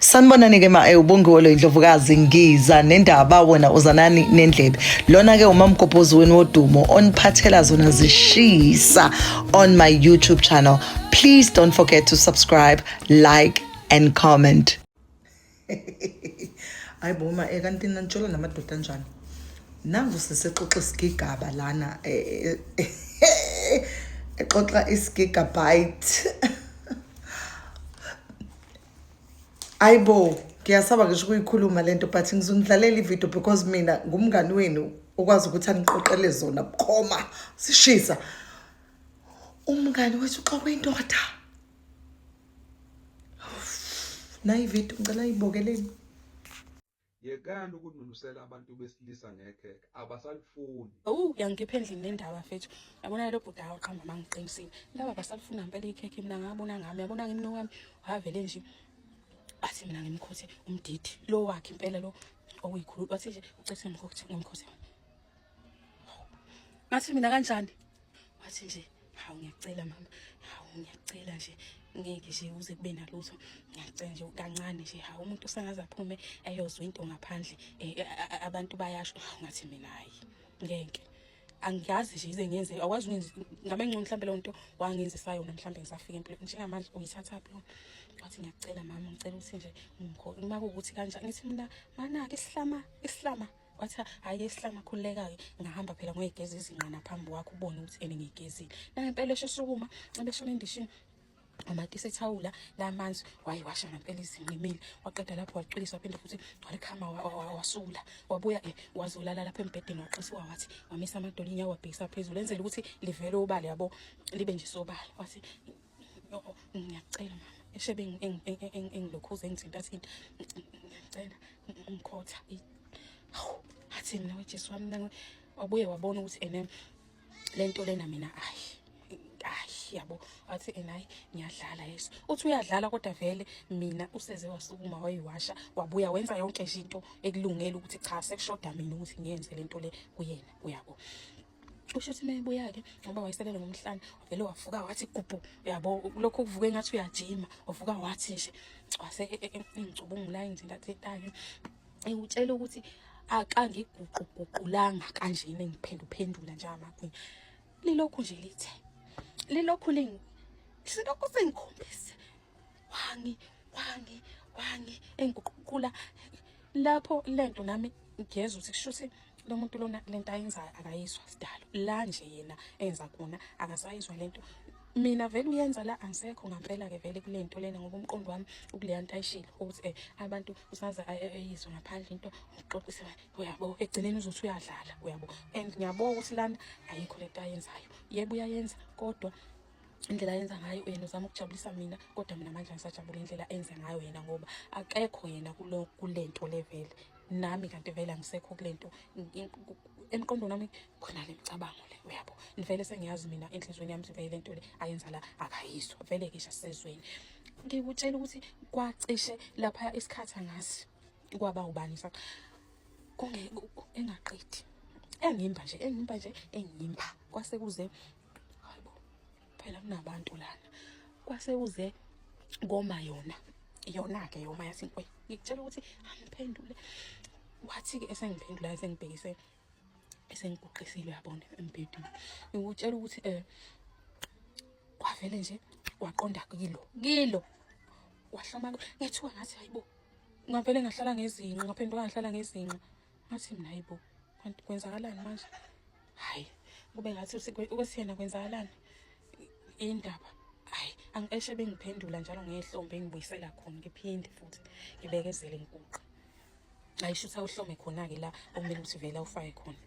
Sanibonani ke ubongiwe Indlovukazi Ngiza nendaba wona uzanani nendlebe. Lona ke umamgobhozi wenu wodumo oniphathela zona zishisa on my YouTube channel. Please don't forget to subscribe, like and comment. Ayiboma kanti nantshola namadoda kanjani? Nangu sisexoxa isigigaba lana exoxa isigigabyte. Ayibo, ngiyasaba ngisho ukuyikhuluma lento but ngizonidlalela ivideo because mina ngumngani wenu okwazi ukuthi aniqoqele zona bukhoma sishisa. Umngani wethu xa kuyindoda. Nayi ivideo ngicela ibokeleni. Yekani ukununusela abantu besilisa ngekheke abasalifuni. Yangiphe endlini nendaba mfethu. Yabona lo bhuda awuqhamba mangiqinisile. Indaba abasalifuna ngempela ikheke mina ngabona ngami. Yabona ngimno wami wavele nje. Athi mina ngimkhothe umdidi lo wakhe impela lo okuyikhulu bathi nje ucethe ngimkhothe. Ngathi mina kanjani? Wathi nje hawu ngiyacela mama. Hawu ngiyacela nje ngeke nje uze kube nalutho. Ngiyacela nje kancane nje hawu umuntu usangaze aphume eyozwa into ngaphandle abantu bayasho. Ngathi mina hayi ngeke. Angiyazi nje ize ngenze akwazi ukwenza ngabe ngcono mhlambe lo nto wangenzisayo mhlambe ngisafika empilweni njengamanje uyithatha phi wathi ngiyacela mama ngicela ukuthi nje uma kuukuthi kanjani ngithi mina manaka isihlama wathi hayi isihlama khuleka ke ngahamba phela ngoyigeza izinqana phambi kwakho ubone ukuthi ene ngigezile nangempela eshesukuma ebeshona endishini amatisi ethawula lamanzi wayiwasha ngempela izinqimile waqeda lapho waqilisa waphinde futhi walikhama wasula wabuya wazolala lapha embedeni waqisiwa wathi wamisa amadolo inyawo wabhekisa phezulu enzela ukuthi livele obala yabo libe nje sobala wathi ngiyacela mama eshebe engilokhuze engithinta thina ngicela umkhotha athi mina weJesu wami wabuye wabona ukuthi lento lena mina yabo athi hayi ngiyadlala yeso uthi uyadlala kodwa vele mina useze wasukuma wayiwasha wabuya wenza yonke nje into ekulungela ukuthi cha sekushoda mina ukuthi ngiyenze lento le kuyena uyabo ushuthi mebuya ke ngoba wayiselela ngomhlanje vele wavuka wathi gubu yabo lokho kuvuka engathi uyajima wavuka wathi nje wase ingicubungu la inzinda thethayo ngikutshela ukuthi akangiguquguqulanga kanjena engiphenduphendula nje amakhwini lilokhu nje lithe lilokhu silokhu sengikhombisa wangi engiguqula lapho lento nami ngiyeza ukuthi kushuthi lo muntu lona lento ayenzayo akayizwa sidalo la nje yena enza khona akasayizwa lento mina vele uyenza la angisekho ngempela ke vele kulento lena ngoba umqondo wami ukuleya nto ayishilo ukuthi abantu usaza ayizwa ngaphandle into uxoxisa uyabo egcineni uzothi uyadlala uyabo and ngiyabona ukuthi lana ayikho lento ayenzayo yebo uyayenza kodwa indlela ayenza ngayo yena uzama ukujabulisa mina kodwa mina manje angisajabula indlela enza ngayo yena ngoba akekho yena kulento level nami kanti vele angisekho kulento emqondo nami khona lemicabango le uyabo nivele sengiyazi mina enhlizweni yami vele lento le ayenza la akayizwa vele ke sisezweni ngikutshela ukuthi kwacishe lapha isikhathi angasi kwaba ubani saqa engaqedi engimba nje kwase kuze phela kunabantu lana kwase kuze ngoma yona ke yoma yasinkwe ngikutshela ukuthi angiphendule wathi ke esengiphendula esengibhekise esengiguqisile yabona embedeni ngikutshela ukuthi kwavele nje waqonda kilo wahloma ngethuka ngathi hayibo ngavele ngahlala ngezinqa ngaphenduka ngahlala ngezinqa ngathi mina hayibo kwenzakalani manje hayi kube ngathi ukwesiyena kwenzakalani indaba hayi angisheshe bengiphendula njalo ngehlombe engibuyisela khona ngiphinde futhi ngibekezele inkuqa ayishutha uhlome khona ke la okumele ukuthi vele awufake khona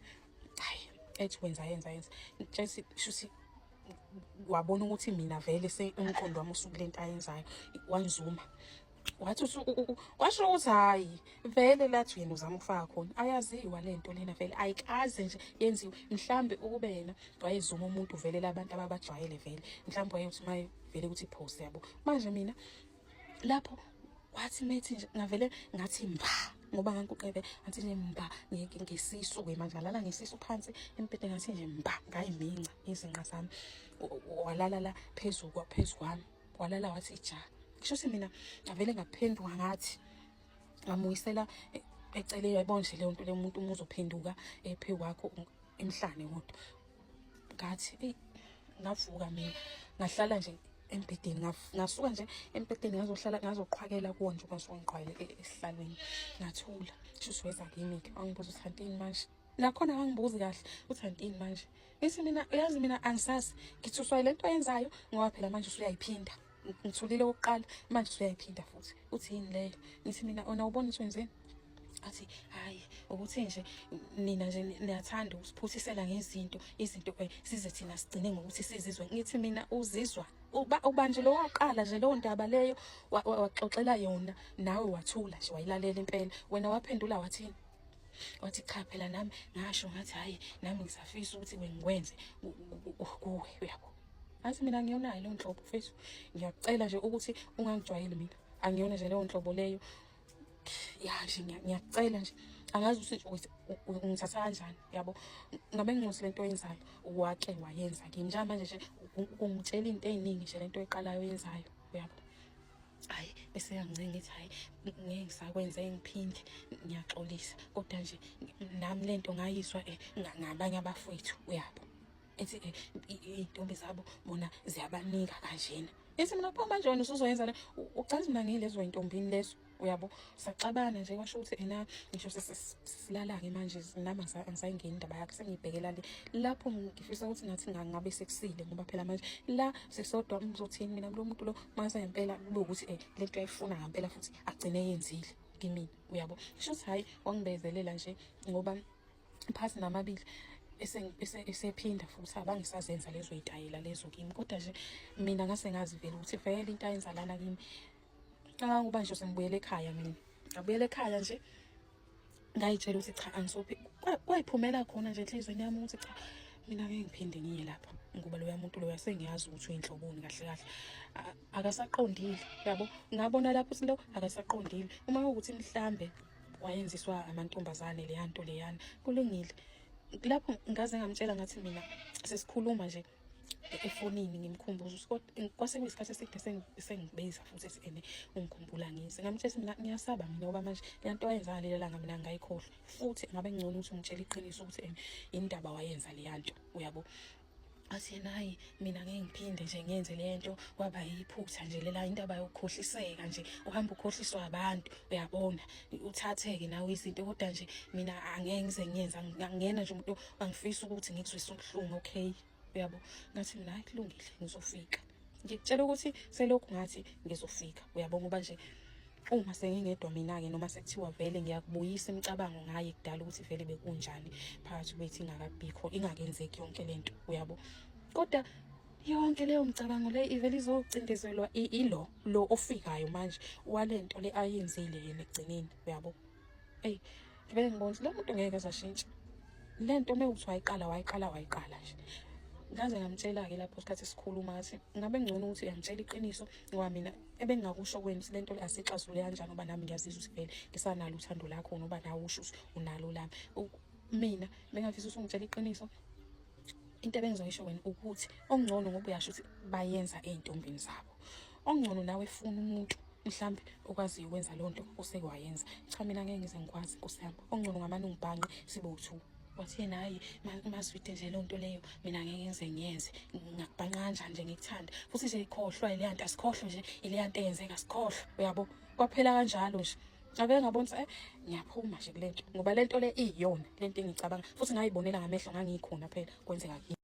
hayi ethi yenza nje shuthi wabona ukuthi mina vele umqondo wami usukulento ayenzayo wanzuma wathi washo ukuthi hayi vele lathi yena uzama ukufaka khona ayaziwa lento lena vele ayikaze nje yenziwe mhlambe ukube yena wayezuma umuntu vele labantu ababajwayele vele mhlambe wayethi maye vele ukuthi iphose yabo manje mina lapho wathi methi nje ngavele ngathi ngoba ngankuqebe ngathi nje ngesisu ke manje ngalala ngesisu phansi empedeni ngathi nje ngayiminca izinqa zami walala la phezulu kwami walala wathi ja kusho ukuthi mina ngavele ngaphenduka ngathi ngamuyisela eceleni, yayibona nje leyo nto le muntu uma uzophenduka phe kwakho emhlane kodwa. Ngathi eyi, ngavuka mina ngahlala nje embhedeni, ngasuka nje embhedeni ngazoqhwakela kuwo nje ngasuke ngiqhwayele esihlalweni, ngathula. Shuthi weza kimi-ke wangibuza ukuthi Antini manje, nakhona akangibuzi kahle uthi Antini manje. Ngithi mina uyazi mina angisazi, ngithuswa ile nto oyenzayo ngoba phela manje usuyayiphinda. Ngithulile okokuqala manje usuyayiphinda futhi. Uthi yini leyo? Ngithi mina ona ubona ukuthi wenzeni? Athi hayi ukuthi nje nina nje niyathanda ukusiphuthisela ngezinto, izinto size thina sigcine ngokuthi sizizwe. Ngithi mina uzizwa ubanje lo waqala nje leyo ndaba leyo waxoxela yona nawe wathula nje wayilalela impela. Wena waphendula wathini? Wathi cha phela nami ngasho ngathi hayi nami ngisafisa ukuthi ngikwenze kuwe, uyabo. Athi mina ngiyonayo leyo nhlobo mfethu, ngiyacela nje ukuthi ungangijwayeli mina, angiyona nje leyo nhlobo leyo. Ya nje ngiyacela nje, angazi ukuthi ngithatha kanjani, yabo. Ngabe nginosi lento oyenzayo wake wayenza kimi njengamanje nje ungitshela into eziningi nje lento oyiqalayo oyenzayo, uyabo. Hayi bese yangincenge ngithi hayi ngeke ngisakwenza engiphinde, ngiyaxolisa kodwa nje nami lento ngayiswa ngabanye abafowethu, uyabo. Ethi iy'ntombi zabo bona ziyabanika kanjena. Ethi mina pho manje wena usuzoyenza le, ucathi mina ngiyilezo y'ntombini lezo, uyabo. Saxabana nje kwasho ukuthi ena ngisho silala-ke manje nami angisayingeni indaba yakhe, sengiyibhekela le. Lapho ngifisa ukuthi ngathi ngabe sekusile ngoba phela manje la sesodwa ngizothini mina lo muntu lo mase ngempela kube ukuthi lento ayifuna ngempela futhi agcine eyenzile kimina, uyabo. Kusho ukuthi hhayi wangibezelela nje ngoba phakathi namabili esephinda futhi abangisazenza lezo y'tayela lezo kimi. Kodwa nje mina ngase ngazi vele ukuthi vele into ayenza lana kimi. Kangangoba nje sengibuyela ekhaya mina. Ngabuyela ekhaya nje ngayitshela ukuthi cha angisophi. Kwayiphumela khona nje enhlizweni yami ukuthi cha mina ngeke ngiphinde ngiye lapha. Ngoba loya muntu loya sengiyazi ukuthi uyinhloboni kahle kahle. Akasaqondile, yabo. Ngabona lapho ukuthi lo akasaqondile. Uma kuwukuthi mhlambe wayenziswa amantombazane leya nto leyana kulungile. Lapho ngaze ngamtshela ngathi mina sesikhuluma nje efonini ngimkhumbuza ukuthi kwase kuyisikhathi eside sengibeza futhi ethi ungikhumbula ngise. Ngamtshela mina ngiyasaba mina ngoba manje le nto wayenza lelo langa mina ngayikhohlwa futhi ngabe ngcono ukuthi ungitshele iqiniso ukuthi indaba wayenza le nto, uyabo. Athi yena hayi mina ngeke ngiphinde nje ngenze le nto, kwaba yiphutha nje lela indaba yokukhohliseka nje, uhamba ukhohliswa abantu, uyabona, uthatheke nawe izinto. Kodwa nje mina angeke ngize ngiyenza, ngiyena nje umuntu angifisa ukuthi ngikuzwise ubuhlungu, okay, uyabo. Ngathi mina hayi kulungile ngizofika, ngikutshela ukuthi selokhu ngathi ngizofika, uyabo. Ngoba nje uma sengingedwa mina-ke noma sekuthiwa vele ngiyakubuyisa imicabango ngaye kudala ukuthi vele bekunjani phakathi kwethu ingakabikho, ingakenzeki yonke lento, uyabo. Kodwa yonke leyo mcabango le ivele izocindezelwa lo ofikayo manje walento le ayenzile yena ekugcineni, uyabo. Eyi vele ngibona ukuthi lo muntu ngeke azashintsha lento mekuthiwa wayiqala nje. Ngaze ngamtshela-ke lapho isikhathi esikhuluma ngathi ngabe ngcono ukuthi uyangitshela iqiniso ngoba mina ebengingakusho kwena ukuthi lento le asixazulule kanjani ngoba nami ngiyazizwa ukuthi vele ngisanalo uthando lakho ngoba nawe usho ukuthi unalo lami. Mina bengafisa ukuthi ungitshela iqiniso, into ebengizoyisho wena ukuthi okungcono ngoba uyasho ukuthi bayenza ey'ntombini zabo, okungcono nawe funa umuntu mhlambe okwaziyo ukwenza leyo nto osekwayenza. Cha mina ngeke ngize ngikwazi Nkosi yami, okungcono ngamane ungibhanqe sibe u-2. Wathi yena hayi maswide nje leyo nto leyo mina ngeke ngize ngiyenze, ngakubhanqa kanjani nje ngikuthanda futhi nje ikhohlwa ile nto, asikhohlwe nje ile nto eyenzeka, asikhohlwe, uyabo. Kwaphela kanjalo nje. Ngabe ngabona ukuthi ngiyaphuma nje kule nto ngoba lento le iyona lento engicabanga futhi ngayibonela ngamehlo, ngangikhona phela kwenzeka kimi.